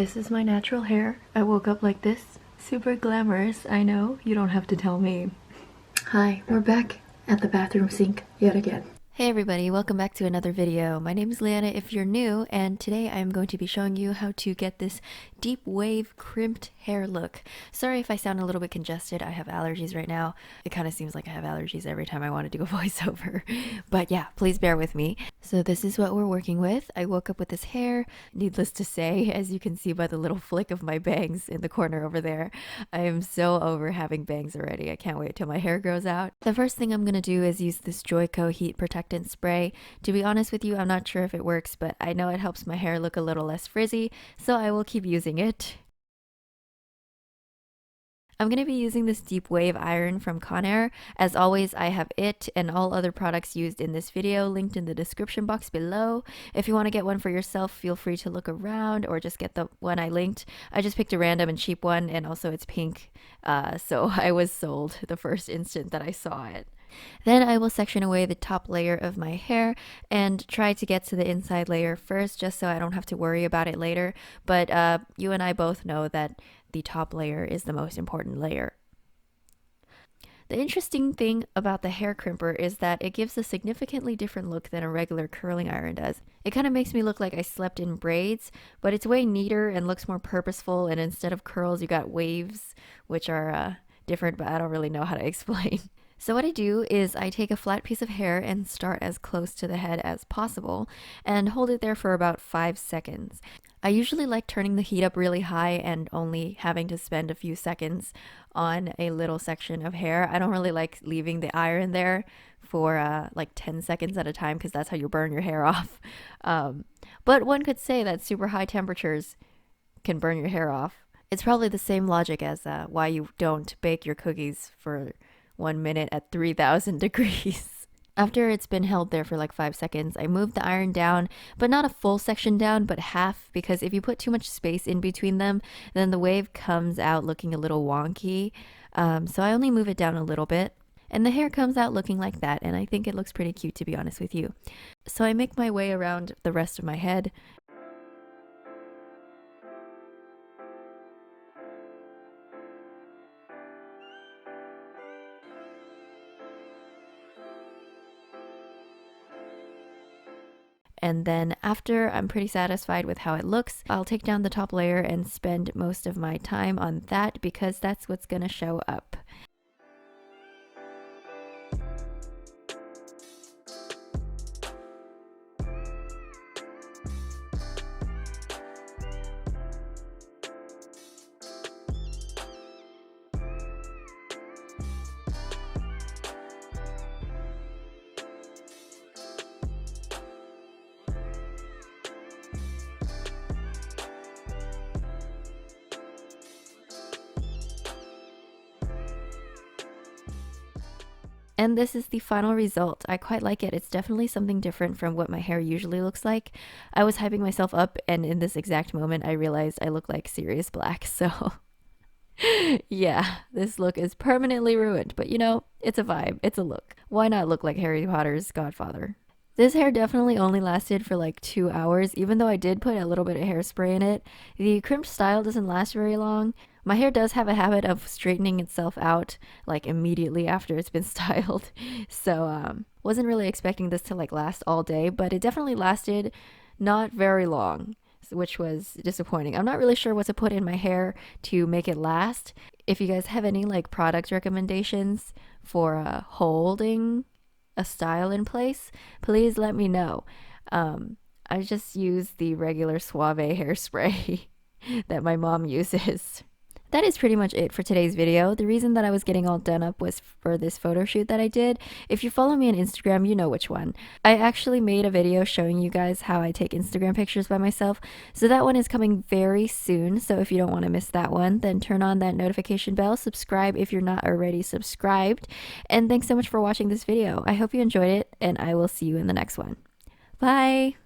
This is my natural hair. I woke up like this. Super glamorous, I know. You don't have to tell me. Hi, we're back at the bathroom sink yet again. Hey everybody, welcome back to another video. My name is Leanna if you're new, and today I'm going to be showing you how to get this deep wave crimped hair look. Sorry if I sound a little bit congested, I have allergies right now. It kind of seems like I have allergies every time I want to do a voiceover. But yeah, please bear with me. So this is what we're working with. I woke up with this hair, needless to say, as you can see by the little flick of my bangs in the corner over there. I am so over having bangs already. I can't wait till my hair grows out. The first thing I'm going to do is use this Joico heat protectant spray. To be honest with you, I'm not sure if it works, but I know it helps my hair look a little less frizzy, so I will keep using it. I'm going to be using this deep wave iron from Conair. As always, I have it and all other products used in this video linked in the description box below. If you want to get one for yourself, feel free to look around or just get the one I linked. I just picked a random and cheap one, and also it's pink, so I was sold the first instant that I saw it. Then I will section away the top layer of my hair and try to get to the inside layer first, just so I don't have to worry about it later. But you and I both know that the top layer is the most important layer. The interesting thing about the hair crimper is that it gives a significantly different look than a regular curling iron does. It kind of makes me look like I slept in braids, but it's way neater and looks more purposeful, and instead of curls you got waves, which are different, but I don't really know how to explain. So what I do is I take a flat piece of hair and start as close to the head as possible and hold it there for about 5 seconds. I usually like turning the heat up really high and only having to spend a few seconds on a little section of hair. I don't really like leaving the iron there for like 10 seconds at a time, because that's how you burn your hair off. But one could say that super high temperatures can burn your hair off. It's probably the same logic as why you don't bake your cookies for 1 minute at 3,000 degrees. After it's been held there for like 5 seconds, I move the iron down, but not a full section down, but half, because if you put too much space in between them, then the wave comes out looking a little wonky. So I only move it down a little bit, and the hair comes out looking like that, and I think it looks pretty cute, to be honest with you. So I make my way around the rest of my head. And then after I'm pretty satisfied with how it looks, I'll take down the top layer and spend most of my time on that, because that's what's gonna show up. And this is the final result. I quite like it. It's definitely something different from what my hair usually looks like. I was hyping myself up, and in this exact moment I realized I look like Sirius Black, so yeah, this look is permanently ruined, but you know, it's a vibe, it's a look. Why not look like Harry Potter's godfather? This hair definitely only lasted for like 2 hours, even though I did put a little bit of hairspray in it. The crimped style doesn't last very long. My hair does have a habit of straightening itself out like immediately after it's been styled. So wasn't really expecting this to like last all day, but it definitely lasted not very long, which was disappointing. I'm not really sure what to put in my hair to make it last. If you guys have any like product recommendations for holding a style in place, please let me know. I just use the regular Suave hairspray that my mom uses. That is pretty much it for today's video. The reason that I was getting all done up was for this photo shoot that I did. If you follow me on Instagram, you know which one. I actually made a video showing you guys how I take Instagram pictures by myself, so that one is coming very soon. So if you don't want to miss that one, then turn on that notification bell, subscribe if you're not already subscribed, and thanks so much for watching this video. I hope you enjoyed it, and I will see you in the next one. Bye!